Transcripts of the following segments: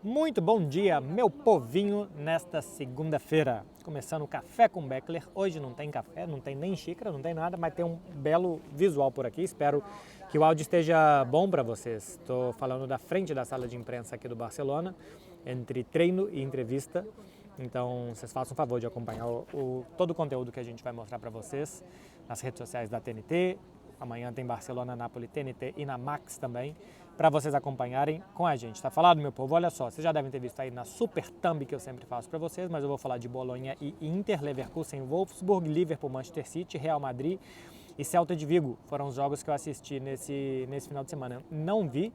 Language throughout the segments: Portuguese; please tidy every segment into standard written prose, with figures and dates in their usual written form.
Muito bom dia, meu povinho, nesta segunda-feira. Começando o Café com Beckler. Hoje não tem café, não tem nem xícara, não tem nada, mas tem um belo visual por aqui. Espero que o áudio esteja bom para vocês. Estou falando da frente da sala de imprensa aqui do Barcelona, entre treino e entrevista. Então, vocês façam o favor de acompanhar todo o conteúdo que a gente vai mostrar para vocês nas redes sociais da TNT. Amanhã tem Barcelona, Nápoles, TNT e na Max também, para vocês acompanharem com a gente. Tá falado, meu povo? Olha só, vocês já devem ter visto aí na super thumb que eu sempre faço para vocês, mas eu vou falar de Bolonha e Inter, Leverkusen, Wolfsburg, Liverpool, Manchester City, Real Madrid e Celta de Vigo. Foram os jogos que eu assisti nesse final de semana. Não vi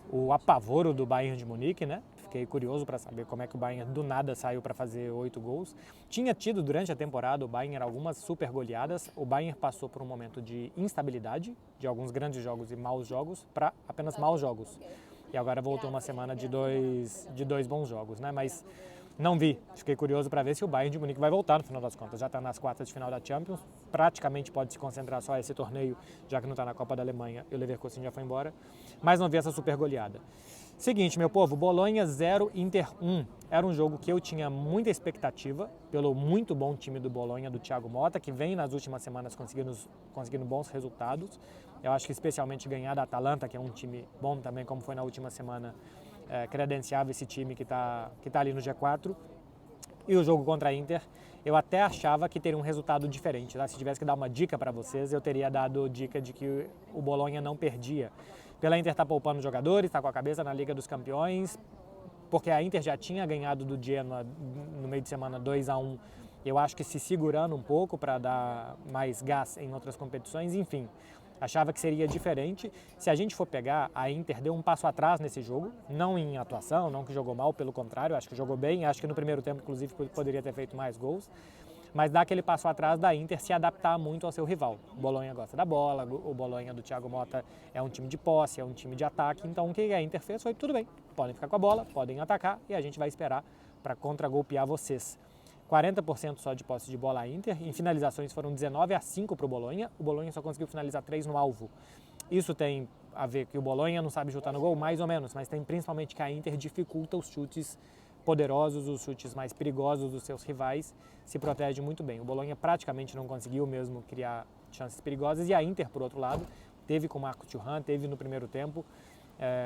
o apavoro do Bayern de Munique, né? Fiquei curioso para saber como é que o Bayern do nada saiu para fazer 8 gols. Tinha tido durante a temporada o Bayern algumas super goleadas. O Bayern passou por um momento de instabilidade, de alguns grandes jogos e maus jogos, para apenas maus jogos. E agora voltou uma semana de dois bons jogos, né? Mas não vi. Fiquei curioso para ver se o Bayern de Munique vai voltar no final das contas. Já está nas quartas de final da Champions, praticamente pode se concentrar só a esse torneio, já que não está na Copa da Alemanha e o Leverkusen já foi embora. Mas não vi essa super goleada. Seguinte, meu povo, Bolonha 0, Inter 1. Era um jogo que eu tinha muita expectativa pelo muito bom time do Bolonha, do Thiago Motta, que vem nas últimas semanas conseguindo bons resultados. Eu acho que especialmente ganhar da Atalanta, que é um time bom também, como foi na última semana, credenciava esse time que tá ali no G4. E o jogo contra a Inter, eu até achava que teria um resultado diferente. Tá? Se tivesse que dar uma dica para vocês, eu teria dado dica de que o Bolonha não perdia. Pela Inter está poupando jogadores, está com a cabeça na Liga dos Campeões, porque a Inter já tinha ganhado do Genoa no meio de semana 2-1. Eu acho que se segurando um pouco para dar mais gás em outras competições, enfim. Achava que seria diferente. Se a gente for pegar, a Inter deu um passo atrás nesse jogo, não em atuação, não que jogou mal, pelo contrário, acho que jogou bem, acho que no primeiro tempo, inclusive, poderia ter feito mais gols, mas dá aquele passo atrás da Inter se adaptar muito ao seu rival. O Bolonha gosta da bola, o Bolonha do Thiago Motta é um time de posse, é um time de ataque, então o que a Inter fez foi tudo bem, podem ficar com a bola, podem atacar e a gente vai esperar para contra-golpear vocês. 40% só de posse de bola a Inter, em finalizações foram 19-5 para o Bolonha só conseguiu finalizar 3 no alvo. Isso tem a ver que o Bolonha não sabe chutar no gol, mais ou menos, mas tem principalmente que a Inter dificulta os chutes poderosos, os chutes mais perigosos dos seus rivais, se protege muito bem. O Bolonha praticamente não conseguiu mesmo criar chances perigosas e a Inter, por outro lado, teve com o Marco Thuram, teve no primeiro tempo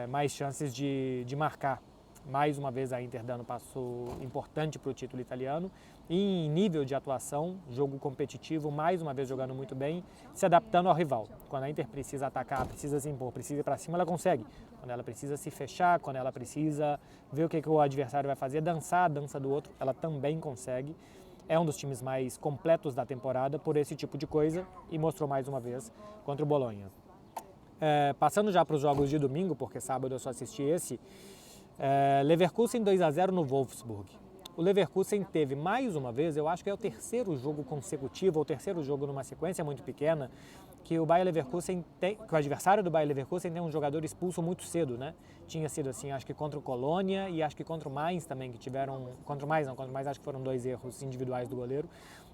mais chances de marcar. Mais uma vez a Inter dando passo importante para o título italiano e em nível de atuação, jogo competitivo, mais uma vez jogando muito bem, se adaptando ao rival. Quando a Inter precisa atacar, precisa se impor, precisa ir para cima, ela consegue. Quando ela precisa se fechar, quando ela precisa ver o que o adversário vai fazer, dançar a dança do outro, ela também consegue. É um dos times mais completos da temporada por esse tipo de coisa e mostrou mais uma vez contra o Bolonha. Passando já para os jogos de domingo, porque sábado eu só assisti esse, Leverkusen 2-0 no Wolfsburg. O Leverkusen teve mais uma vez, eu acho que é o terceiro jogo consecutivo, ou o terceiro jogo numa sequência muito pequena, que o Bayer Leverkusen que o adversário do Bayer Leverkusen tem um jogador expulso muito cedo, né? Tinha sido assim, acho que contra o Colônia e acho que contra o Mainz também, que tiveram, contra o Mainz acho que foram 2 erros individuais do goleiro,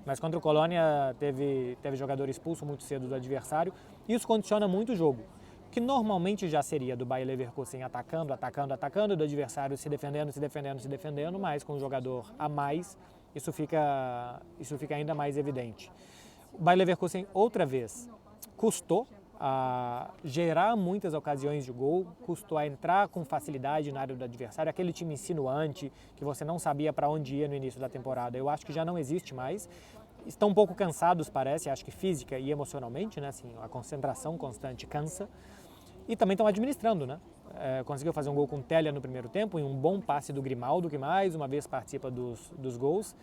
mas contra o Colônia teve jogador expulso muito cedo do adversário, e isso condiciona muito o jogo, que normalmente já seria do Bayer Leverkusen atacando, do adversário se defendendo, mas com um jogador a mais, isso fica ainda mais evidente. O Bayer Leverkusen, outra vez, custou a gerar muitas ocasiões de gol, custou a entrar com facilidade na área do adversário, aquele time insinuante, que você não sabia para onde ia no início da temporada, eu acho que já não existe mais. Estão um pouco cansados, parece, acho que física e emocionalmente, né? Assim, a concentração constante cansa. E também estão administrando, né? Conseguiu fazer um gol com Telha no primeiro tempo, em um bom passe do Grimaldo, que mais uma vez participa dos gols.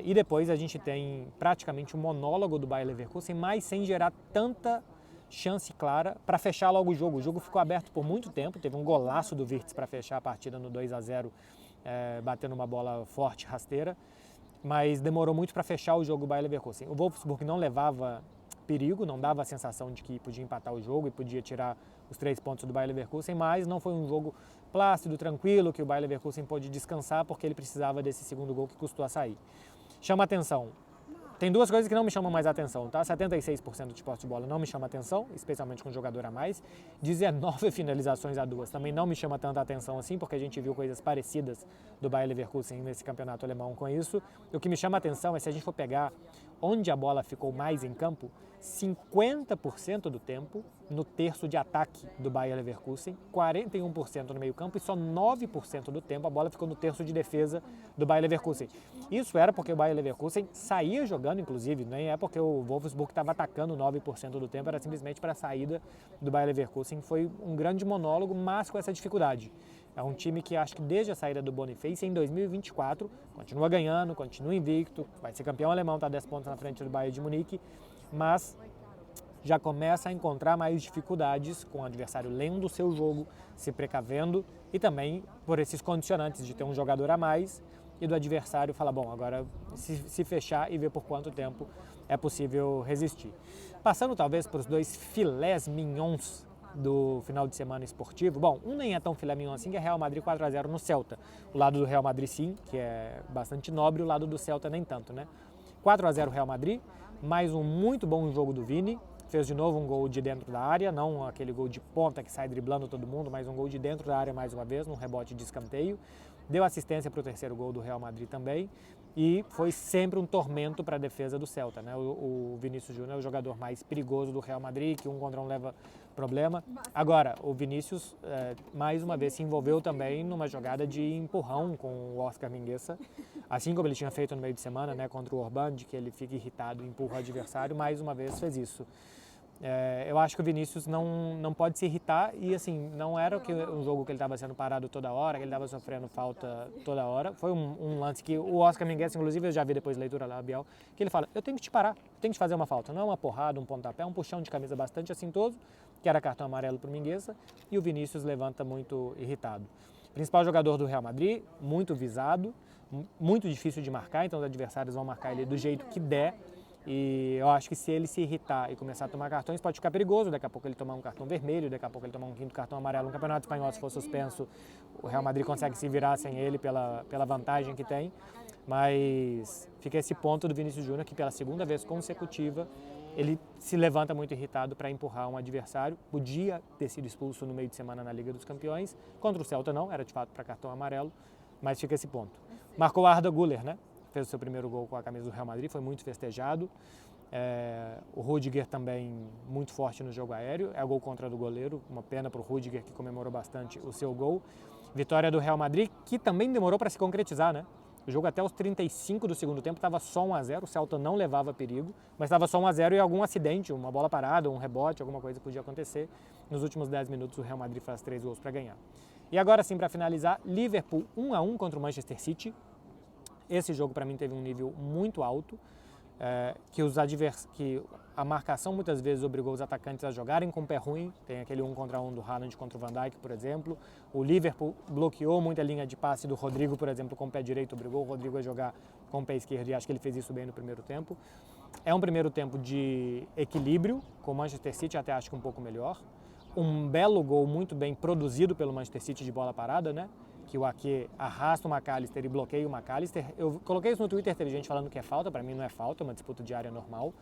E depois a gente tem praticamente um monólogo do Bayer Leverkusen, mas sem gerar tanta chance clara para fechar logo o jogo. O jogo ficou aberto por muito tempo, teve um golaço do Wirtz para fechar a partida no 2-0, batendo uma bola forte, rasteira, mas demorou muito para fechar o jogo do Bayer Leverkusen. O Wolfsburg não levava perigo, não dava a sensação de que podia empatar o jogo e podia tirar os 3 pontos do Bayer Leverkusen, mas não foi um jogo plácido, tranquilo, que o Bayer Leverkusen pôde descansar porque ele precisava desse segundo gol que custou a sair. Chama a atenção, Tem duas coisas que não me chamam mais a atenção, tá? 76% de posse de bola não me chama atenção, especialmente com um jogador a mais. 19 finalizações a 2 também não me chama tanta atenção assim, porque a gente viu coisas parecidas do Bayer Leverkusen nesse campeonato alemão com isso. O que me chama a atenção é se a gente for pegar onde a bola ficou mais em campo, 50% do tempo no terço de ataque do Bayer Leverkusen, 41% no meio campo e só 9% do tempo a bola ficou no terço de defesa do Bayer Leverkusen. Isso era porque o Bayer Leverkusen saía jogando, inclusive, nem é porque o Wolfsburg estava atacando 9% do tempo, era simplesmente para a saída do Bayer Leverkusen. Foi um grande monólogo, mas com essa dificuldade. É um time que acho que desde a saída do Boniface em 2024 continua ganhando, continua invicto, vai ser campeão alemão, está 10 pontos na frente do Bayern de Munique, mas já começa a encontrar mais dificuldades com o adversário lendo o seu jogo, se precavendo e também por esses condicionantes de ter um jogador a mais e do adversário falar, bom, agora se fechar e ver por quanto tempo é possível resistir. Passando talvez para os dois filés mignons do final de semana esportivo, bom, um nem é tão filé mignon assim, que é Real Madrid 4-0 no Celta. O lado do Real Madrid sim, que é bastante nobre, o lado do Celta nem tanto, né? 4-0 Real Madrid, mais um muito bom jogo do Vini, fez de novo um gol de dentro da área, não aquele gol de ponta que sai driblando todo mundo, mas um gol de dentro da área mais uma vez, num rebote de escanteio. Deu assistência para o terceiro gol do Real Madrid também e foi sempre um tormento para a defesa do Celta, né? O Vinícius Júnior é o jogador mais perigoso do Real Madrid, que um contra um leva problema. Agora, o Vinícius mais uma vez se envolveu também numa jogada de empurrão com o Oscar Mingueza, assim como ele tinha feito no meio de semana, né, contra o Orban, de que ele fica irritado e empurra o adversário, mais uma vez fez isso. Eu acho que o Vinícius não pode se irritar e assim, não era um jogo que ele estava sendo parado toda hora, que ele estava sofrendo falta toda hora. Foi um lance que o Oscar Mingueza, inclusive eu já vi depois de leitura labial, que ele fala, eu tenho que te parar, tenho que te fazer uma falta. Não é uma porrada, um pontapé, é um puxão de camisa bastante assintoso, que era cartão amarelo para o Mingueza, e o Vinícius levanta muito irritado. Principal jogador do Real Madrid, muito visado, muito difícil de marcar, então os adversários vão marcar ele do jeito que der. E eu acho que se ele se irritar e começar a tomar cartões, pode ficar perigoso. Daqui a pouco ele tomar um cartão vermelho, daqui a pouco ele tomar um quinto cartão amarelo. No Campeonato Espanhol, se for suspenso, o Real Madrid consegue se virar sem ele pela vantagem que tem. Mas fica esse ponto do Vinícius Júnior, que pela segunda vez consecutiva, ele se levanta muito irritado para empurrar um adversário. Podia ter sido expulso no meio de semana na Liga dos Campeões. Contra o Celta não, era de fato para cartão amarelo, mas fica esse ponto. Marcou Arda Güler, né? Fez o seu primeiro gol com a camisa do Real Madrid, foi muito festejado. O Rüdiger também muito forte no jogo aéreo, é o gol contra do goleiro, uma pena para o Rüdiger que comemorou bastante o seu gol. Vitória do Real Madrid, que também demorou para se concretizar, né? O jogo até os 35 do segundo tempo estava só 1-0, o Celta não levava perigo, mas estava só 1-0 e algum acidente, uma bola parada, um rebote, alguma coisa podia acontecer. Nos últimos 10 minutos o Real Madrid faz 3 gols para ganhar. E agora sim, para finalizar, Liverpool 1-1 contra o Manchester City. Esse jogo para mim teve um nível muito alto, que a marcação muitas vezes obrigou os atacantes a jogarem com o pé ruim. Tem aquele 1 contra 1 do Haaland contra o Van Dijk, por exemplo. O Liverpool bloqueou muita linha de passe do Rodrigo, por exemplo, com o pé direito, obrigou o Rodrigo a jogar com o pé esquerdo e acho que ele fez isso bem no primeiro tempo. É um primeiro tempo de equilíbrio, com o Manchester City até acho que um pouco melhor. Um belo gol muito bem produzido pelo Manchester City de bola parada, né? Que o Ake arrasta o McAllister e bloqueia o McAllister. Eu coloquei isso no Twitter, teve gente falando que é falta, para mim não é falta, é uma disputa de área normal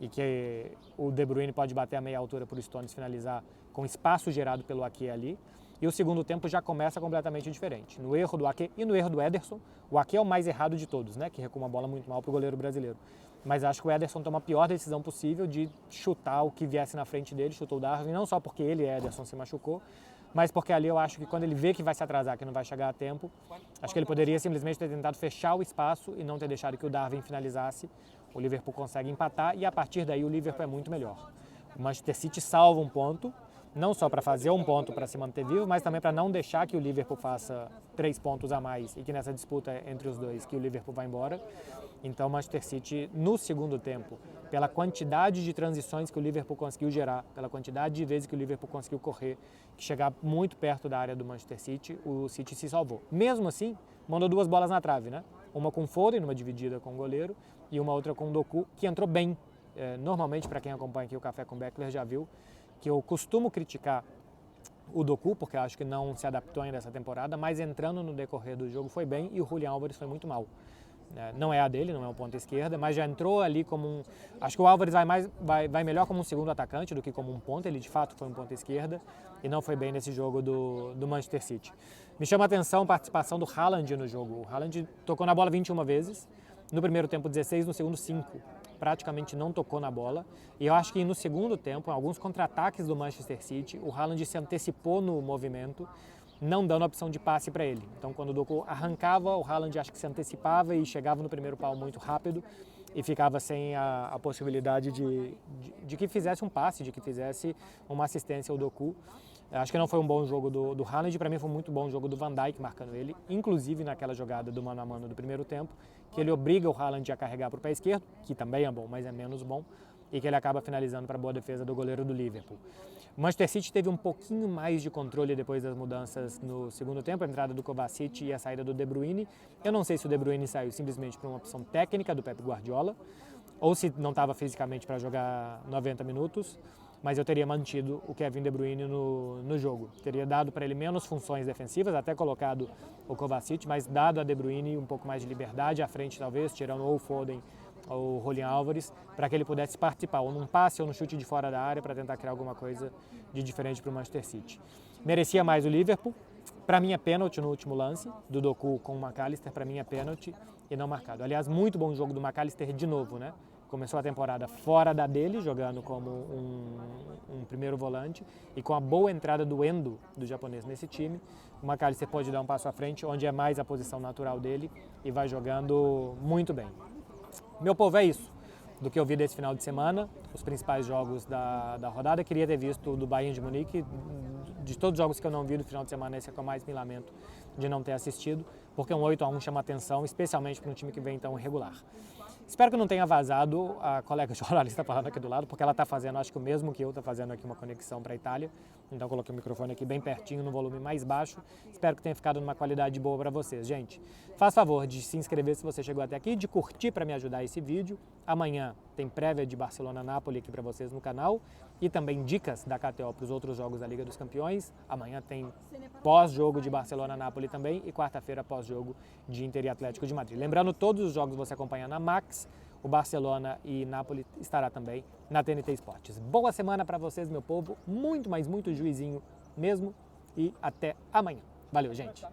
e que o De Bruyne pode bater a meia altura para o Stones finalizar com espaço gerado pelo Ake ali. E o segundo tempo já começa completamente diferente. No erro do Ake e no erro do Ederson, o Ake é o mais errado de todos, né? Que recua uma bola muito mal para o goleiro brasileiro. Mas acho que o Ederson toma a pior decisão possível de chutar o que viesse na frente dele, chutou o Darwin, não só porque ele, Ederson, se machucou, mas porque ali eu acho que quando ele vê que vai se atrasar, que não vai chegar a tempo, acho que ele poderia simplesmente ter tentado fechar o espaço e não ter deixado que o Darwin finalizasse. O Liverpool consegue empatar e a partir daí o Liverpool é muito melhor. O Manchester City salva um ponto, não só para fazer um ponto para se manter vivo, mas também para não deixar que o Liverpool faça 3 pontos a mais e que nessa disputa entre os dois, que o Liverpool vá embora. Então o Manchester City, no segundo tempo, pela quantidade de transições que o Liverpool conseguiu gerar, pela quantidade de vezes que o Liverpool conseguiu correr, chegar muito perto da área do Manchester City, o City se salvou. Mesmo assim, mandou 2 bolas na trave, né? Uma com o Foden, numa dividida com o goleiro, e uma outra com o Doku, que entrou bem. Normalmente, para quem acompanha aqui o Café com Beckler já viu que eu costumo criticar o Doku, porque acho que não se adaptou ainda essa temporada, mas entrando no decorrer do jogo foi bem e o Julián Álvares foi muito mal. não é a dele, não é um ponta esquerda, mas já entrou ali como um... Acho que o Álvares vai melhor como um segundo atacante do que como um ponta, ele de fato foi um ponta esquerda e não foi bem nesse jogo do Manchester City. Me chama a atenção a participação do Haaland no jogo. O Haaland tocou na bola 21 vezes, no primeiro tempo 16, no segundo 5. Praticamente não tocou na bola. E eu acho que no segundo tempo, em alguns contra-ataques do Manchester City, o Haaland se antecipou no movimento, não dando a opção de passe para ele. Então, quando o Doku arrancava, o Haaland acho que se antecipava e chegava no primeiro pau muito rápido e ficava sem a possibilidade de que fizesse um passe, de que fizesse uma assistência ao Doku. Acho que não foi um bom jogo do Haaland, para mim foi um muito bom jogo do Van Dijk marcando ele, inclusive naquela jogada do mano a mano do primeiro tempo, que ele obriga o Haaland a carregar para o pé esquerdo, que também é bom, mas é menos bom, e que ele acaba finalizando para a boa defesa do goleiro do Liverpool. O Manchester City teve um pouquinho mais de controle depois das mudanças no segundo tempo, a entrada do Kovacic e a saída do De Bruyne. Eu não sei se o De Bruyne saiu simplesmente por uma opção técnica do Pep Guardiola, ou se não estava fisicamente para jogar 90 minutos, mas eu teria mantido o Kevin De Bruyne no jogo. Teria dado para ele menos funções defensivas, até colocado o Kovacic, mas dado a De Bruyne um pouco mais de liberdade à frente talvez, tirando ou o Foden ou o Julian Álvares, para que ele pudesse participar ou num passe ou no chute de fora da área para tentar criar alguma coisa de diferente para o Manchester City. Merecia mais o Liverpool, para mim é pênalti no último lance, do Doku com o McAllister, para mim é pênalti e não marcado. Aliás, muito bom jogo do McAllister de novo, né? Começou a temporada fora da dele, jogando como um primeiro volante, e com a boa entrada do Endo, do japonês, nesse time, o McAllister pode dar um passo à frente, onde é mais a posição natural dele, e vai jogando muito bem. Meu povo, é isso do que eu vi desse final de semana, os principais jogos da rodada. Queria ter visto o do Bayern de Munique, de todos os jogos que eu não vi do final de semana, esse é que eu mais me lamento de não ter assistido, porque um 8-1 chama atenção, especialmente para um time que vem tão irregular. Espero que não tenha vazado a colega jornalista falando aqui do lado, porque ela está fazendo, acho que o mesmo que eu, está fazendo aqui uma conexão para a Itália. Então coloquei o microfone aqui bem pertinho, no volume mais baixo. Espero que tenha ficado numa qualidade boa para vocês. Gente, faz favor de se inscrever se você chegou até aqui, de curtir para me ajudar esse vídeo. Amanhã tem prévia de Barcelona-Napoli aqui para vocês no canal e também dicas da KTO para os outros jogos da Liga dos Campeões. Amanhã tem pós-jogo de Barcelona-Napoli também e quarta-feira pós-jogo de Inter e Atlético de Madrid. Lembrando, todos os jogos você acompanha na Max, o Barcelona e Napoli estará também na TNT Esportes. Boa semana para vocês, meu povo. Muito, mas muito juizinho mesmo. E até amanhã. Valeu, gente.